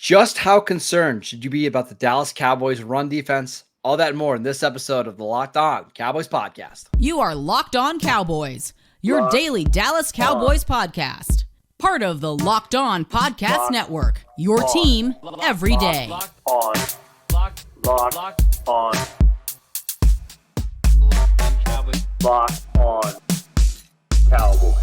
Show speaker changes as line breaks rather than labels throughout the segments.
Just how concerned should you be about the Dallas Cowboys run defense? All that and more in this episode of the Locked On Cowboys podcast.
You are Locked On Cowboys, your daily Dallas Cowboys podcast. Part of the Locked On Podcast Network, your team every day.
Locked on Cowboys. Locked on Cowboys.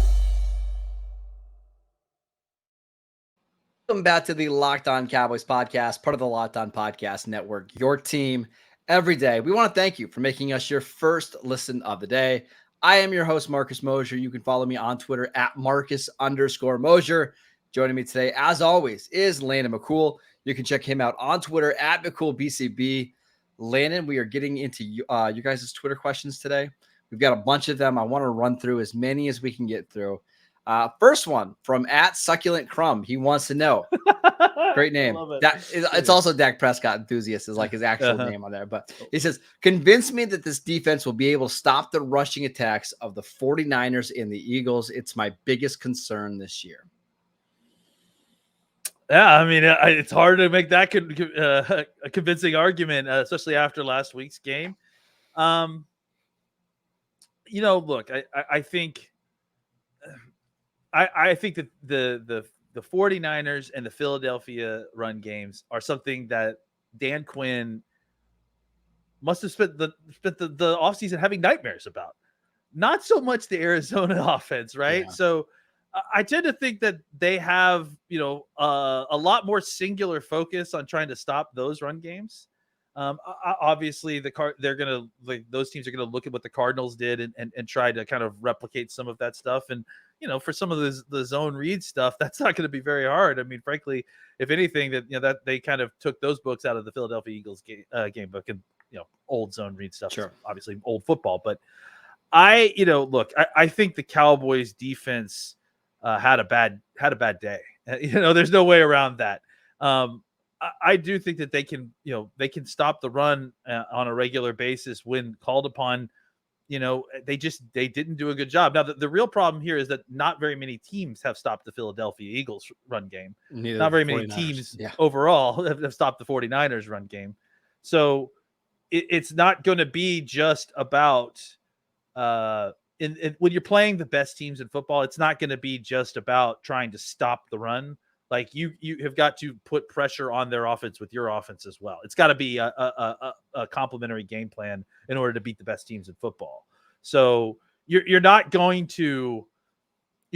Welcome back to the Locked On Cowboys podcast, part of the Locked On Podcast Network, your team every day. We want to thank you for making us your first listen of the day. I am your host, Marcus Mosher. You can follow me on Twitter at Marcus_Mosher. Joining me today, as always, is Landon McCool. You can check him out on Twitter at McCoolBCB. Landon, we are getting into you guys' Twitter questions today. We've got a bunch of them. I want to run through as many as we can get through. First one from at Succulent Crumb. He wants to know. Great name. It's also Dak Prescott Enthusiast is like his actual name on there. But he says, convince me that this defense will be able to stop the rushing attacks of the 49ers and the Eagles. It's my biggest concern this year.
Yeah, I mean, it's hard to make that a convincing argument, especially after last week's game. Look, I think that the 49ers and the Philadelphia run games are something that Dan Quinn must have spent the offseason having nightmares about. Not so much the Arizona offense, right? Yeah. So I tend to think that they have, a lot more singular focus on trying to stop those run games. Obviously, those teams are gonna look at what the Cardinals did and try to kind of replicate some of that stuff. And for some of the zone read stuff, that's not going to be very hard. I mean, frankly, if anything, that they kind of took those books out of the Philadelphia Eagles game book and old zone read stuff. Sure. Obviously old football, but I think the Cowboys defense had a bad day. There's no way around that. I do think that they can stop the run on a regular basis when called upon. They didn't do a good job. Now, the real problem here is that not very many teams have stopped the Philadelphia Eagles run game. Not very many teams overall have stopped the 49ers run game. So it's not going to be just about when you're playing the best teams in football, it's not going to be just about trying to stop the run. Like you have got to put pressure on their offense with your offense as well. It's got to be a complementary game plan in order to beat the best teams in football. So you're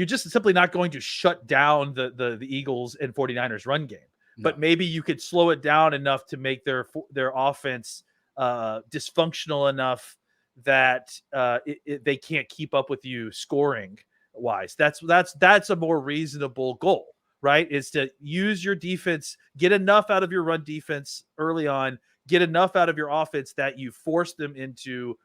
just simply not going to shut down the Eagles and 49ers run game. No. But maybe you could slow it down enough to make their offense dysfunctional enough that they can't keep up with you scoring wise. That's a more reasonable goal. Right, is to use your defense, get enough out of your run defense early on, get enough out of your offense that you force them into,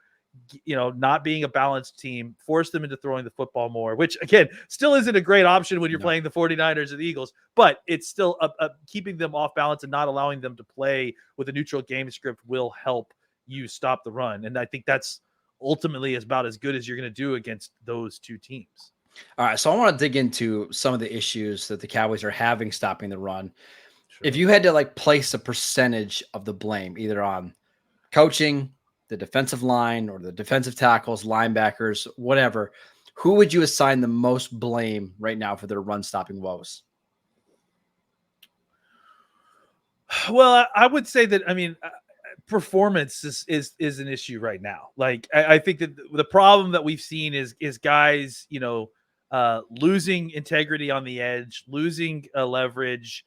not being a balanced team, force them into throwing the football more, which again, still isn't a great option when you're playing the 49ers and the Eagles, but it's still keeping them off balance and not allowing them to play with a neutral game script will help you stop the run. And I think that's ultimately about as good as you're going to do against those two teams.
All right, so I want to dig into some of the issues that the Cowboys are having stopping the run. Sure. If you had to place a percentage of the blame either on coaching, the defensive line, or the defensive tackles, linebackers, whatever, who would you assign the most blame right now for their run stopping woes?
Well, I would say that, performance is an issue right now. Like I think that the problem that we've seen is guys, losing integrity on the edge, losing leverage,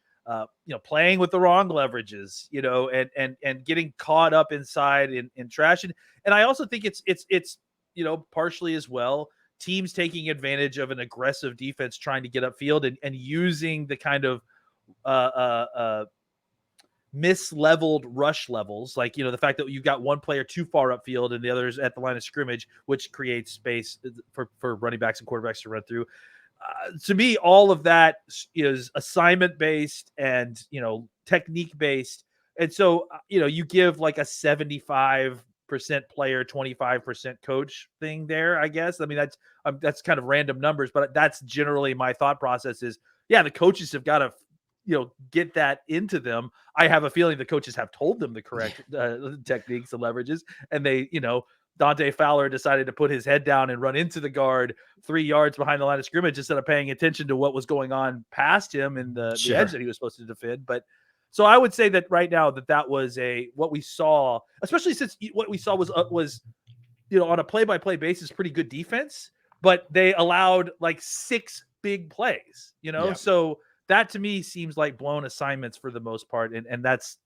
playing with the wrong leverages, and getting caught up inside in trash. And I also think it's partially as well, teams taking advantage of an aggressive defense trying to get upfield and using the kind of misleveled rush levels, like the fact that you've got one player too far upfield and the others at the line of scrimmage, which creates space for running backs and quarterbacks to run through. To me, all of that is assignment based and technique based, and so you give like a 75% player, 25% coach thing there. I guess that's kind of random numbers, but that's generally my thought process. Is the coaches have got to get that into them. I have a feeling the coaches have told them the correct techniques and leverages, and they, Dante Fowler decided to put his head down and run into the guard 3 yards behind the line of scrimmage instead of paying attention to what was going on past him and the edge that he was supposed to defend. But so I would say that right now that was what we saw, especially since what we saw was on a play-by-play basis, pretty good defense, but they allowed like 6 big plays, so that to me seems like blown assignments for the most part. And that's,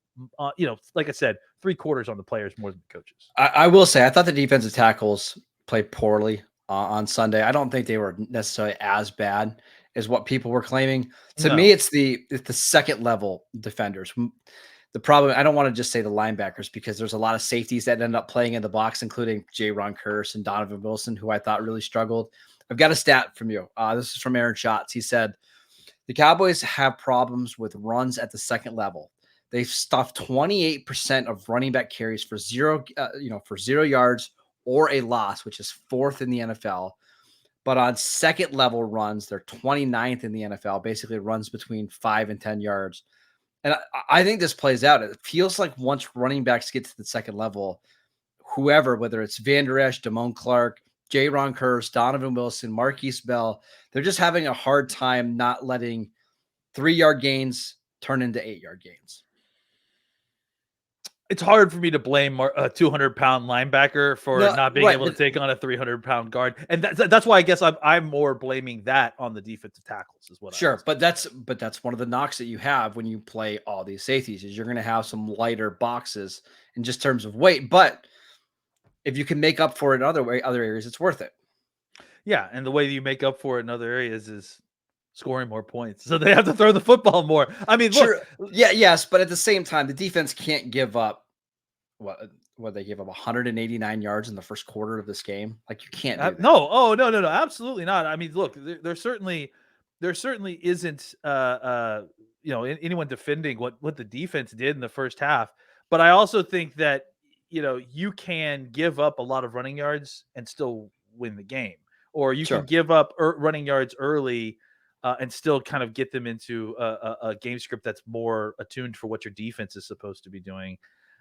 like I said, 3/4 on the players more than the coaches.
I will say, I thought the defensive tackles played poorly on Sunday. I don't think they were necessarily as bad as what people were claiming. To me, it's the second level defenders. The problem, I don't want to just say the linebackers, because there's a lot of safeties that end up playing in the box, including Ron Curse and Donovan Wilson, who I thought really struggled. I've got a stat from you. This is from Aaron Schatz. He said, the Cowboys have problems with runs at the second level. They've stuffed 28% of running back carries for 0 yards or a loss, which is 4th in the NFL. But on second level runs, they're 29th in the NFL, basically runs between 5 and 10 yards. And I think this plays out. It feels like once running backs get to the second level, whoever, whether it's Van Der Esch, Damone Clark, Ron Curse, Donovan Wilson, Marquise Bell, they're just having a hard time not letting 3-yard gains turn into 8-yard gains.
It's hard for me to blame a 200-pound linebacker for not being able to take on a 300-pound guard, and that's why I guess I'm more blaming that on the defensive tackles is what.
Sure, but that's one of the knocks that you have when you play all these safeties is you're going to have some lighter boxes in just terms of weight, but if you can make up for it in other areas, it's worth it.
Yeah, and the way you make up for it in other areas is scoring more points. So they have to throw the football more. I mean,
sure. Yes, but at the same time, the defense can't give up what they gave up 189 yards in the first quarter of this game. Like, you can't do that.
No, absolutely not. I mean, look, there certainly isn't anyone defending what the defense did in the first half. But I also think that you can give up a lot of running yards and still win the game, or you can give up running yards early and still kind of get them into a game script that's more attuned for what your defense is supposed to be doing.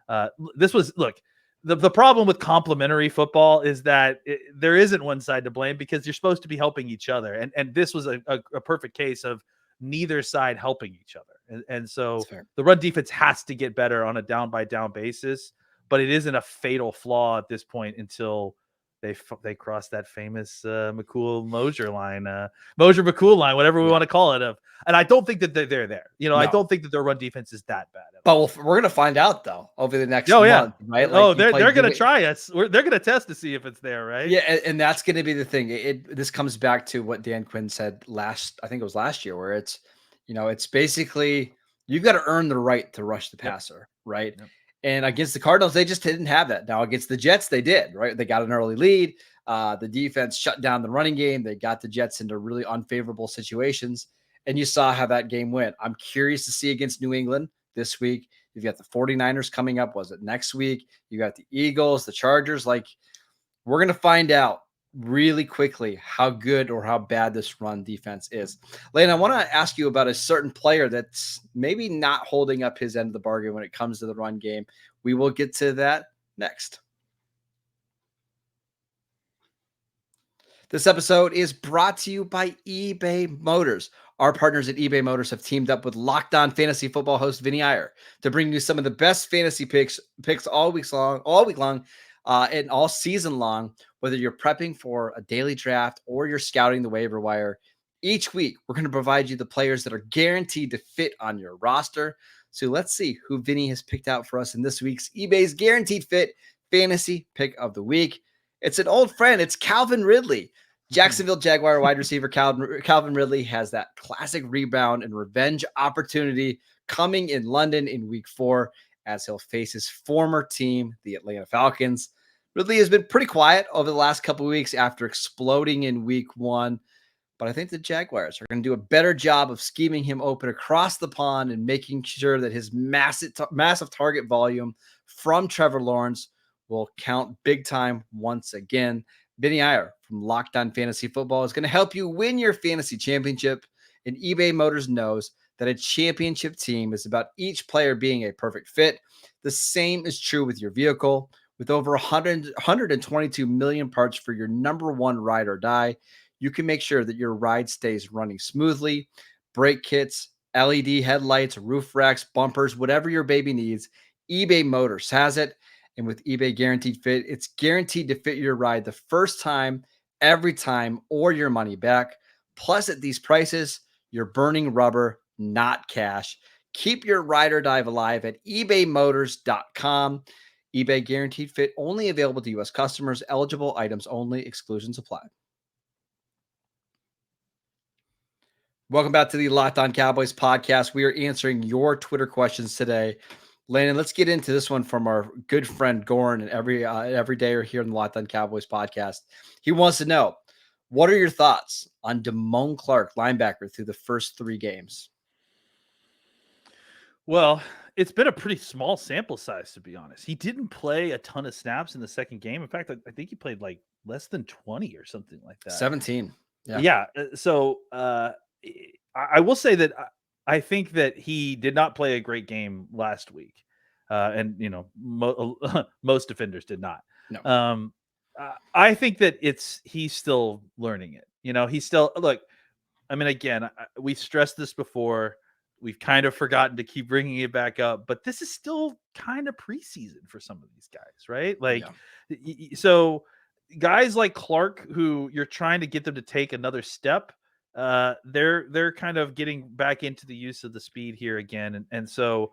The problem with complementary football is that there isn't one side to blame, because you're supposed to be helping each other. And this was a perfect case of neither side helping each other. And so the run defense has to get better on a down by down basis, but it isn't a fatal flaw at this point until they cross that famous McCool-Mosier line, Mosier-McCool line, whatever we want to call it. And I don't think that they're there. No. I don't think that their run defense is that bad.
But we're going to find out, though, over the next month, right?
Like, they're going to try us. They're going to test to see if it's there, right?
Yeah, and that's going to be the thing. This comes back to what Dan Quinn said I think it was last year, where it's basically you've got to earn the right to rush the passer, right? Yep. And against the Cardinals, they just didn't have that. Now against the Jets, they did, right? They got an early lead. The defense shut down the running game. They got the Jets into really unfavorable situations, and you saw how that game went. I'm curious to see against New England this week. You've got the 49ers coming up. Was it next week? You got the Eagles, the Chargers. Like, we're going to find out really quickly how good or how bad this run defense is. Lane, I want to ask you about a certain player that's maybe not holding up his end of the bargain when it comes to the run game. We will get to that next. This episode is brought to you by eBay Motors. Our partners at eBay Motors have teamed up with LOCKEDON Fantasy Football host Vinny Iyer to bring you some of the best fantasy picks all week long, and all season long. Whether you're prepping for a daily draft or you're scouting the waiver wire, each week we're going to provide you the players that are guaranteed to fit on your roster. So let's see who Vinny has picked out for us in this week's eBay's Guaranteed Fit Fantasy Pick of the Week. It's an old friend. It's Calvin Ridley. Jacksonville Jaguar wide receiver Calvin Ridley has that classic rebound and revenge opportunity coming in London in week 4 as he'll face his former team, the Atlanta Falcons. Ridley has been pretty quiet over the last couple of weeks after exploding in week 1, but I think the Jaguars are going to do a better job of scheming him open across the pond and making sure that his massive target volume from Trevor Lawrence will count big time once again. Vinny Iyer from Locked On Fantasy Football is going to help you win your fantasy championship, and eBay Motors knows that a championship team is about each player being a perfect fit. The same is true with your vehicle. With over 122 million parts for your number one ride or die, you can make sure that your ride stays running smoothly. Brake kits, LED headlights, roof racks, bumpers, whatever your baby needs, eBay Motors has it. And with eBay Guaranteed Fit, it's guaranteed to fit your ride the first time, every time, or your money back. Plus, at these prices, you're burning rubber, not cash. Keep your ride or die alive at ebaymotors.com. eBay Guaranteed Fit only available to U.S. customers. Eligible items only. Exclusions apply. Welcome back to the Locked On Cowboys podcast. We are answering your Twitter questions today. Landon, let's get into this one from our good friend Goran, and every day or here on the Locked On Cowboys podcast. He wants to know, what are your thoughts on Damone Clark, linebacker, through the first 3 games?
Well, it's been a pretty small sample size, to be honest. He didn't play a ton of snaps in the second game. In fact, I think he played like less than 20 or something like that.
17.
Yeah. So I will say that I think that he did not play a great game last week. And, you know, most defenders did not.
No.
I think that he's still learning it. You know, he's still, look, I mean, again, we've stressed this before. We've kind of forgotten to keep bringing it back up, but this is still kind of preseason for some of these guys, right? Like, so guys like Clark, who you're trying to get them to take another step, they're kind of getting back into the use of the speed here again. And so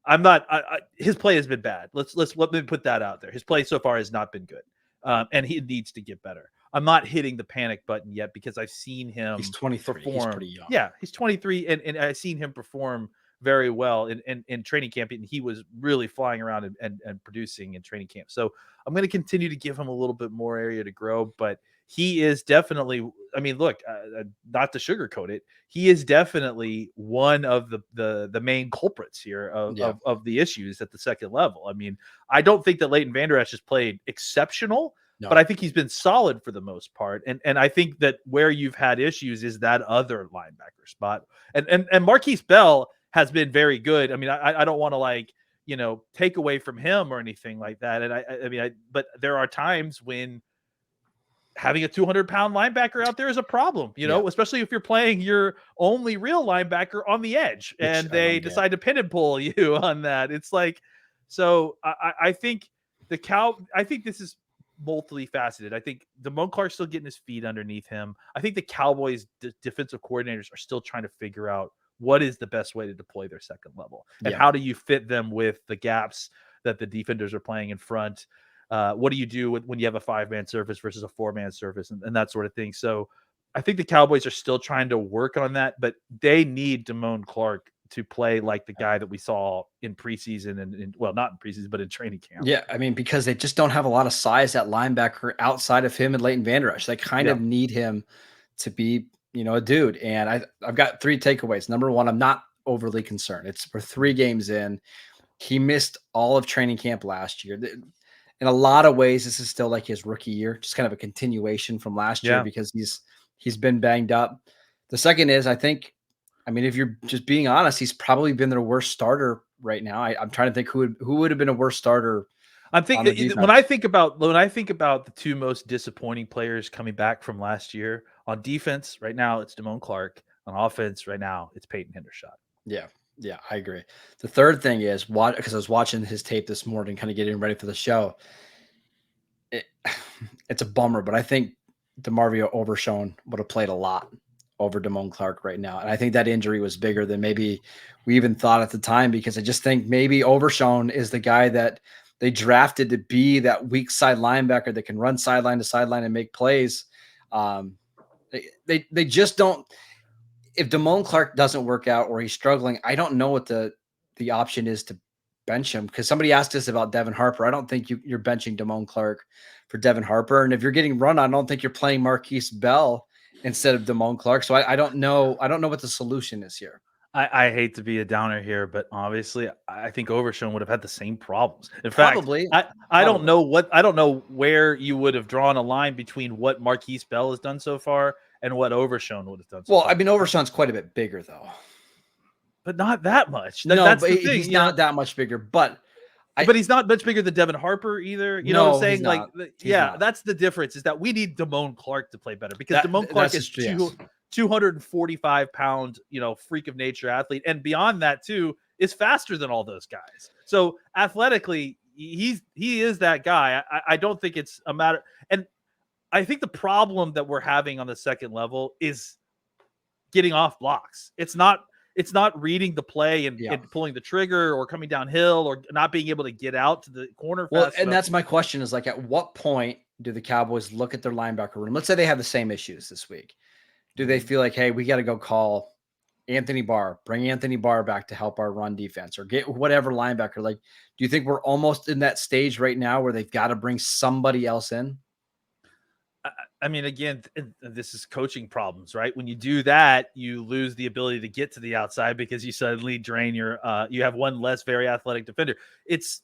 I'm not, his play has been bad. Let me put that out there. His play so far has not been good. And he needs to get better. I'm not hitting the panic button yet because I've seen him.
He's 23.
Perform.
He's pretty young.
Yeah, he's 23, and I've seen him perform very well in training camp, and he was really flying around and producing in training camp. So I'm going to continue to give him a little bit more area to grow, but he is definitely, I mean, look, not to sugarcoat it, he is definitely one of the main culprits here of the issues at the second level. I mean, I don't think that Leighton Vander Esch has played exceptional, but I think he's been solid for the most part. And I think that where you've had issues is that other linebacker spot. And Marquise Bell has been very good. I mean, I don't want to take away from him or anything like that. And but there are times when having a 200-pound linebacker out there is a problem, especially if you're playing your only real linebacker on the edge and they decide to pin and pull you on that. It's like, so I think this is multifaceted. I think Damone Clark's still getting his feet underneath him. I think the Cowboys defensive coordinators are still trying to figure out what is the best way to deploy their second level and how do you fit them with the gaps that the defenders are playing in front. What do you do when you have a 5-man surface versus a 4-man surface and that sort of thing? So I think the Cowboys are still trying to work on that, but they need Damone Clark to play like the guy that we saw in preseason and well, not in preseason, but in training camp.
Yeah. I mean, because they just don't have a lot of size at linebacker outside of him and Leighton Vander Esch. They kind of need him to be, a dude. And I've got 3 takeaways. Number 1, I'm not overly concerned. We're 3 games in. He missed all of training camp last year. In a lot of ways, this is still like his rookie year, just kind of a continuation from last year because he's been banged up. The second is, if you're just being honest, he's probably been their worst starter right now. I'm trying to think who would have been a worse starter.
I'm thinking when I think about the 2 most disappointing players coming back from last year on defense, right now it's Damone Clark. On offense, right now it's Peyton Hendershot.
Yeah, I agree. The third thing is because I was watching his tape this morning, kind of getting ready for the show. It's a bummer, but I think DeMarvio Overshown would have played a lot over Damone Clark right now. And I think that injury was bigger than maybe we even thought at the time, because I just think maybe Overshown is the guy that they drafted to be that weak side linebacker that can run sideline to sideline and make plays. They just don't. If Damone Clark doesn't work out or he's struggling, I don't know what the option is to bench him, because somebody asked us about Devin Harper. I don't think you're benching Damone Clark for Devin Harper. And if you're getting run on, I don't think you're playing Marquise Bell instead of Damone Clark. So I don't know. I don't know what the solution is here.
I hate to be a downer here, but obviously I think Overshown would have had the same problems. In fact, I don't know where you would have drawn a line between what Marquise Bell has done so far and what Overshown would have done so far.
Well, I mean, Overshown's quite a bit bigger though.
but not that much.
No,
That's
but
the thing.
he's not that much bigger. But
he's not much bigger than Devin Harper either. You know what I'm saying? Like, that's the difference, is that we need Damone Clark to play better, because Damone Clark is 245 pound, freak of nature athlete. And beyond that too, is faster than all those guys. So athletically, he is that guy. I don't think it's a matter. And I think the problem that we're having on the second level is getting off blocks. It's not reading the play and pulling the trigger or coming downhill or not being able to get out to the corner.
Well, and that's my question, is like, at what point do the Cowboys look at their linebacker room? Let's say they have the same issues this week. Do they feel like, hey, we got to go call Anthony Barr, bring Anthony Barr back to help our run defense, or get whatever linebacker? Like, do you think we're almost in that stage right now where they've got to bring somebody else in?
I mean, again, this is coaching problems, right? When you do that, you lose the ability to get to the outside because you suddenly drain you have one less very athletic defender. It's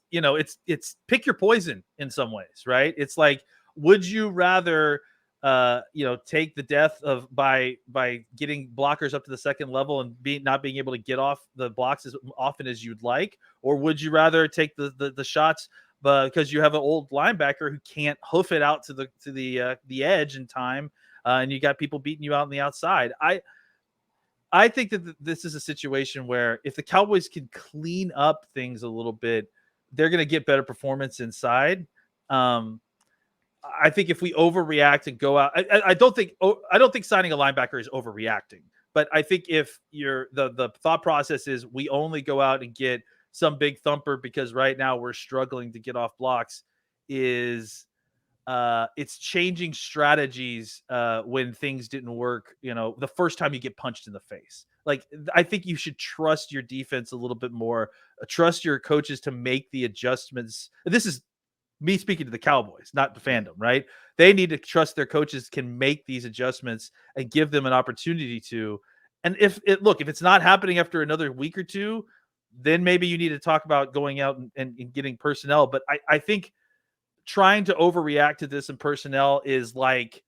pick your poison in some ways, right? It's like, would you rather, take the death of by getting blockers up to the second level and not being able to get off the blocks as often as you'd like, or would you rather take the shots because you have an old linebacker who can't hoof it out to the edge in time, and you got people beating you out on the outside? I think that this is a situation where if the Cowboys can clean up things a little bit, they're going to get better performance inside. I think if we overreact and go out, I don't think signing a linebacker is overreacting, but I think if the thought process is we only go out and get some big thumper because right now we're struggling to get off blocks, it's changing strategies when things didn't work, the first time you get punched in the face. Like, I think you should trust your defense a little bit more, trust your coaches to make the adjustments. This is me speaking to the Cowboys, not the fandom, right? They need to trust their coaches can make these adjustments and give them an opportunity to. And if it's not happening after another week or two, then maybe you need to talk about going out and getting personnel. But I think trying to overreact to this in personnel is like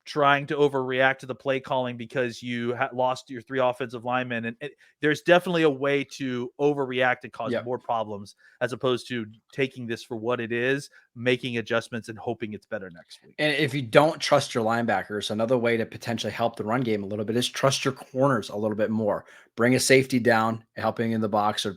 trying to overreact to the play calling because you lost your 3 offensive linemen. And there's definitely a way to overreact and cause more problems, as opposed to taking this for what it is, making adjustments and hoping it's better next week.
And if you don't trust your linebackers, another way to potentially help the run game a little bit is trust your corners a little bit more. Bring a safety down, helping in the box, or,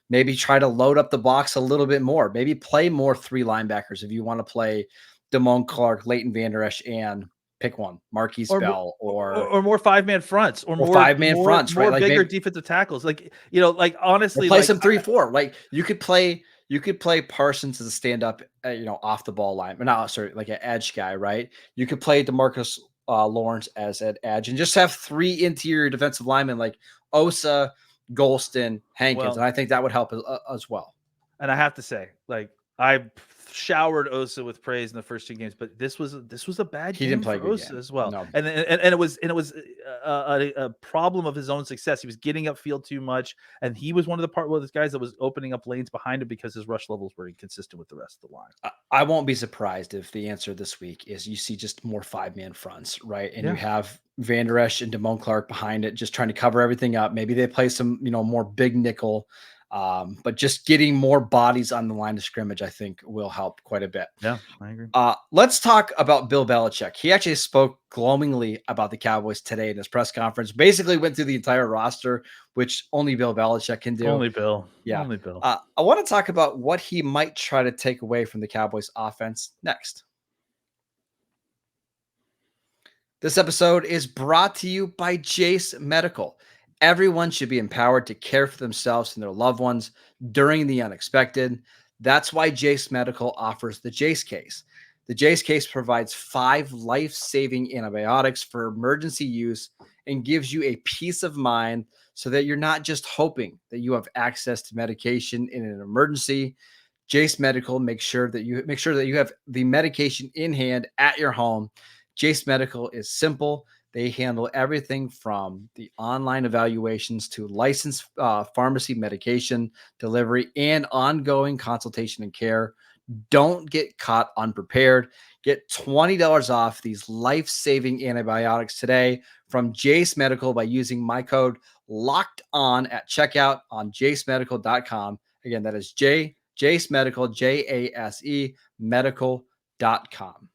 maybe try to load up the box a little bit more. Maybe play more 3 linebackers if you want to play Damone Clark, Leighton Vander Esch, and pick one, Marquise Bell, or
more 5-man fronts, or more
5-man fronts,
more
right? Like
bigger defensive tackles. Like, honestly,
play some 3-4. Like you could play Parsons as a stand-up, off the ball line, but not like an edge guy, right? You could play DeMarcus Lawrence as an edge, and just have 3 interior defensive linemen like Osa, Golston, Hankins, and I think that would help as well.
And I have to say, like, I showered Osa with praise in the first 2 games, but this was a bad game. He didn't play for Osa as well. No. And it was a problem of his own success. He was getting upfield too much, and he was one of the guys that was opening up lanes behind him because his rush levels were inconsistent with the rest of the line.
I won't be surprised if the answer this week is you see just more 5-man fronts, right? And you have Vander Esch and Damone Clark behind it, just trying to cover everything up. Maybe they play some, more big nickel. But just getting more bodies on the line of scrimmage, I think, will help quite a bit.
Yeah, I agree.
Let's talk about Bill Belichick. He actually spoke glowingly about the Cowboys today in his press conference. Basically went through the entire roster, which only Bill Belichick can do.
Only Bill.
Yeah.
Only Bill.
I want to talk about what he might try to take away from the Cowboys offense next. This episode is brought to you by Jase Medical. Everyone should be empowered to care for themselves and their loved ones during the unexpected. That's why Jase Medical offers the Jase case. The Jase case provides 5 life-saving antibiotics for emergency use and gives you a peace of mind so that you're not just hoping that you have access to medication in an emergency. Jase Medical makes sure that you have the medication in hand at your home. Jase Medical is simple. They handle everything from the online evaluations to licensed pharmacy medication delivery and ongoing consultation and care. Don't get caught unprepared. Get $20 off these life-saving antibiotics today from Jase Medical by using my code locked on at checkout on jasemedical.com. Again, that is Jase Medical, JASE medical.com.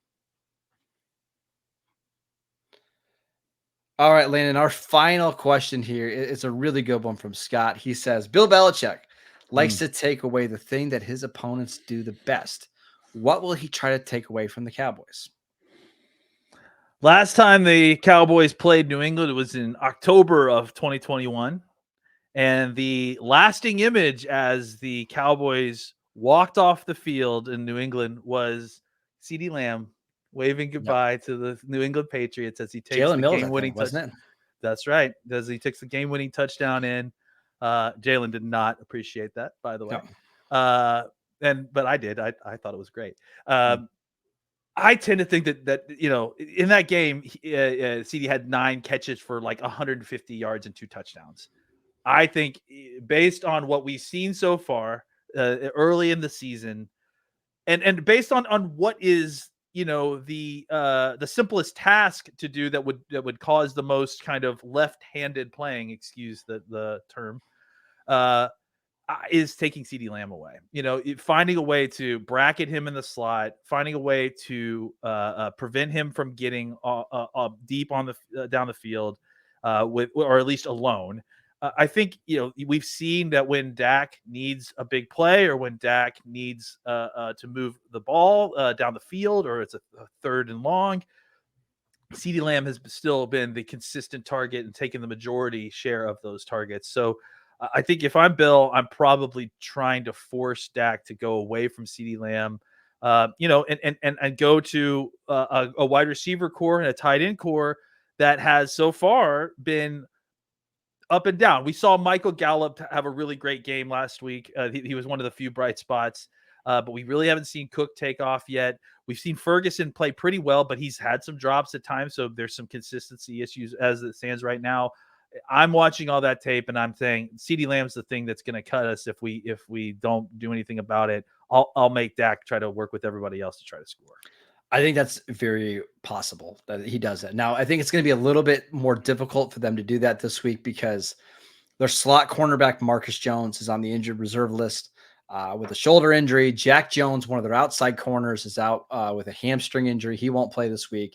All right, Landon, our final question here is a really good one from Scott. He says, Bill Belichick likes to take away the thing that his opponents do the best. What will he try to take away from the Cowboys?
Last time the Cowboys played New England, it was in October of 2021. And the lasting image as the Cowboys walked off the field in New England was CeeDee Lamb waving goodbye to the New England Patriots as he takes
Jalen
the
Mills,
game-winning
wasn't it?
That's right. As he takes the game-winning touchdown in. Jalen did not appreciate that, by the way.
No.
But I did. I thought it was great. I tend to think that in that game, CeeDee had 9 catches for like 150 yards and 2 touchdowns. I think based on what we've seen so far early in the season, and based on what is the simplest task to do that would cause the most kind of left-handed playing, excuse the term, is taking CeeDee Lamb away. Finding a way to bracket him in the slot, finding a way to prevent him from getting deep on the down the field or at least alone. I think we've seen that when Dak needs a big play or when Dak needs to move the ball down the field, or it's a 3rd and long, CeeDee Lamb has still been the consistent target and taken the majority share of those targets. So I think if I'm Bill, I'm probably trying to force Dak to go away from CeeDee Lamb, and go to a wide receiver core and a tight end core that has so far been up and down. We saw Michael Gallup have a really great game last week. He was one of the few bright spots, but we really haven't seen Cook take off yet. We've seen Ferguson play pretty well, but he's had some drops at times, so there's some consistency issues as it stands right now. I'm watching all that tape, and I'm saying CeeDee Lamb's the thing that's going to cut us if we don't do anything about it. I'll make Dak try to work with everybody else to try to score.
I think that's very possible that he does that. Now, I think it's going to be a little bit more difficult for them to do that this week because their slot cornerback, Marcus Jones, is on the injured reserve list with a shoulder injury. Jack Jones, one of their outside corners, is out with a hamstring injury. He won't play this week.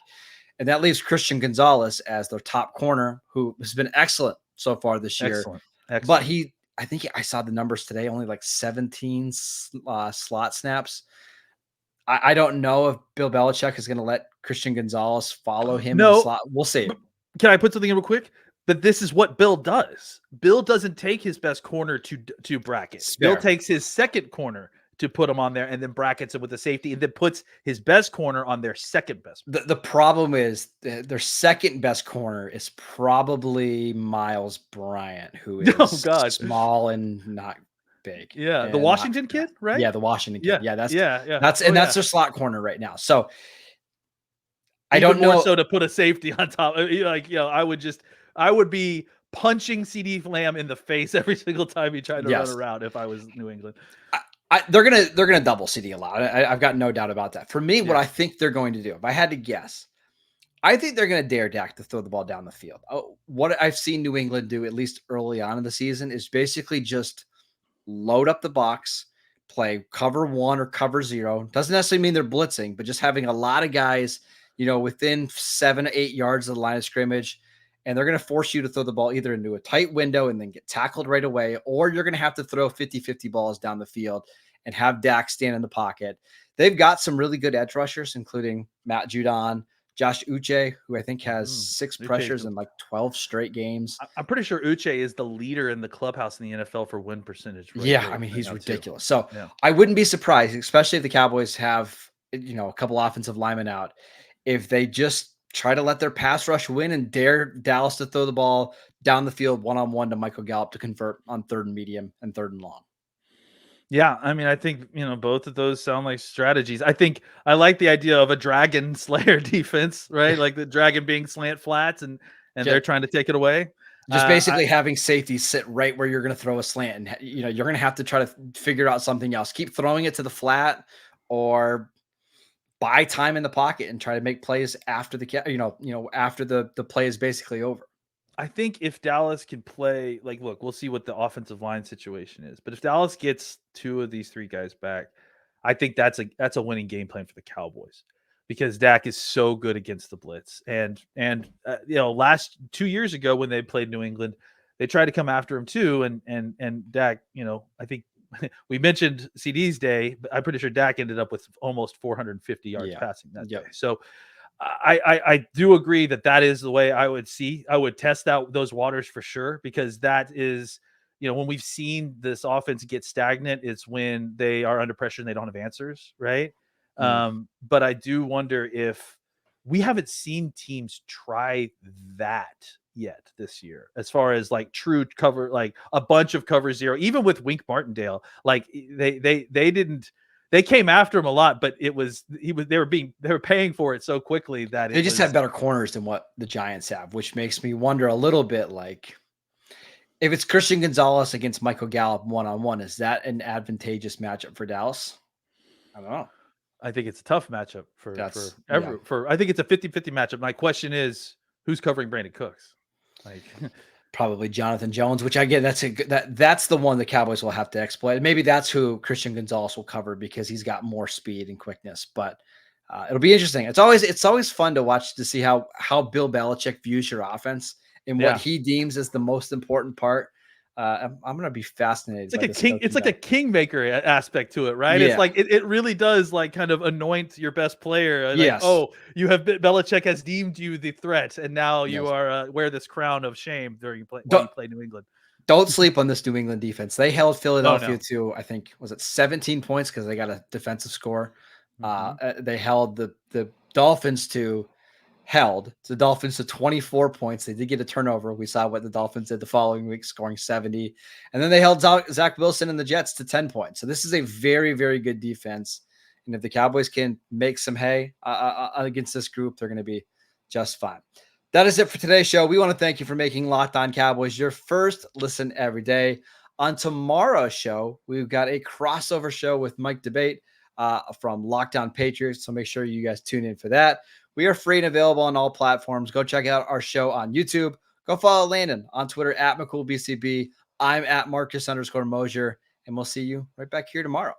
And that leaves Christian Gonzalez as their top corner, who has been excellent so far this year.
Excellent.
But I saw the numbers today, only like 17 slot snaps. I don't know if Bill Belichick is going to let Christian Gonzalez follow him in the slot. We'll see.
Can I put something in real quick? But this is what Bill does. Bill doesn't take his best corner to bracket. Bill takes his second corner to put him on there and then brackets it with the safety and then puts his best corner on their second best.
The problem is their second best corner is probably Miles Bryant, who is small and not big.
Yeah, the Washington kid, right?
Yeah, the Washington kid. Yeah, that's
their
slot corner right now. So
I don't know. More so to put a safety on top. I would be punching CeeDee Lamb in the face every single time he tried to run around if I was New England.
They're gonna double CeeDee a lot. I've got no doubt about that. For me, what I think they're going to do, if I had to guess, I think they're going to dare Dak to throw the ball down the field. What I've seen New England do, at least early on in the season, is basically just load up the box, play cover 1 or cover 0. Doesn't necessarily mean they're blitzing, but just having a lot of guys, within 7 to 8 yards of the line of scrimmage. And they're going to force you to throw the ball either into a tight window and then get tackled right away, or you're going to have to throw 50-50 balls down the field and have Dak stand in the pocket. They've got some really good edge rushers, including Matt Judon, Josh Uche, who I think has 6 pressures in like 12 straight games.
I'm pretty sure Uche is the leader in the clubhouse in the NFL for win percentage.
He's ridiculous. So I wouldn't be surprised, especially if the Cowboys have, a couple offensive linemen out, if they just try to let their pass rush win and dare Dallas to throw the ball down the field one-on-one to Michael Gallup to convert on 3rd and medium and 3rd and long.
Yeah, I mean, I think, both of those sound like strategies. I think I like the idea of a dragon slayer defense, right? Like the dragon being slant flats and they're trying to take it away.
Just basically having safeties sit right where you're going to throw a slant. And, you're going to have to try to figure out something else. Keep throwing it to the flat or buy time in the pocket and try to make plays after after the play is basically over.
I think if Dallas can play, like, look, we'll see what the offensive line situation is. But if Dallas gets 2 of these 3 guys back, I think that's a winning game plan for the Cowboys, because Dak is so good against the blitz. And last 2 years ago when they played New England, they tried to come after him too. And Dak, I think we mentioned CD's day, but I'm pretty sure Dak ended up with almost 450 yards passing that day. So I do agree that is the way I would test out those waters for sure, because that is, when we've seen this offense get stagnant, it's when they are under pressure and they don't have answers, right? But I do wonder if we haven't seen teams try that yet this year, as far as like true cover, like a bunch of cover zero, even with Wink Martindale, like they came after him a lot, but they were paying for it so quickly that
they just had better corners than what the Giants have, which makes me wonder a little bit, like, if it's Christian Gonzalez against Michael Gallup one-on-one, is that an advantageous matchup for Dallas? I don't know.
I think it's a tough matchup for I think it's a 50-50 matchup. My question is, who's covering Brandon Cooks? Like,
probably Jonathan Jones, which again, that's the one the Cowboys will have to exploit. Maybe that's who Christian Gonzalez will cover, because he's got more speed and quickness. But it'll be interesting. It's always fun to watch, to see how Bill Belichick views your offense and what he deems as the most important part. I'm going to be fascinated.
It's like a kingmaker aspect to it, right? Yeah. It's like it really does, like, kind of anoint your best player. Like, yes. Oh, Belichick has deemed you the threat, and now you are wear this crown of shame during you play New England.
Don't sleep on this New England defense. They held Philadelphia to, I think, was it 17 points, because they got a defensive score. They held the Dolphins to 24 points. They did get a turnover. We saw what the Dolphins did the following week, scoring 70. And then they held Zach Wilson and the Jets to 10 points. So this is a very, very good defense. And if the Cowboys can make some hay against this group, they're going to be just fine. That is it for today's show. We want to thank you for making Locked On Cowboys your first listen every day. On tomorrow's show, we've got a crossover show with Mike Debate from Locked On Patriots. So make sure you guys tune in for that. We are free and available on all platforms. Go check out our show on YouTube. Go follow Landon on Twitter @McCoolBCB. I'm @Marcus_Mosier, and we'll see you right back here tomorrow.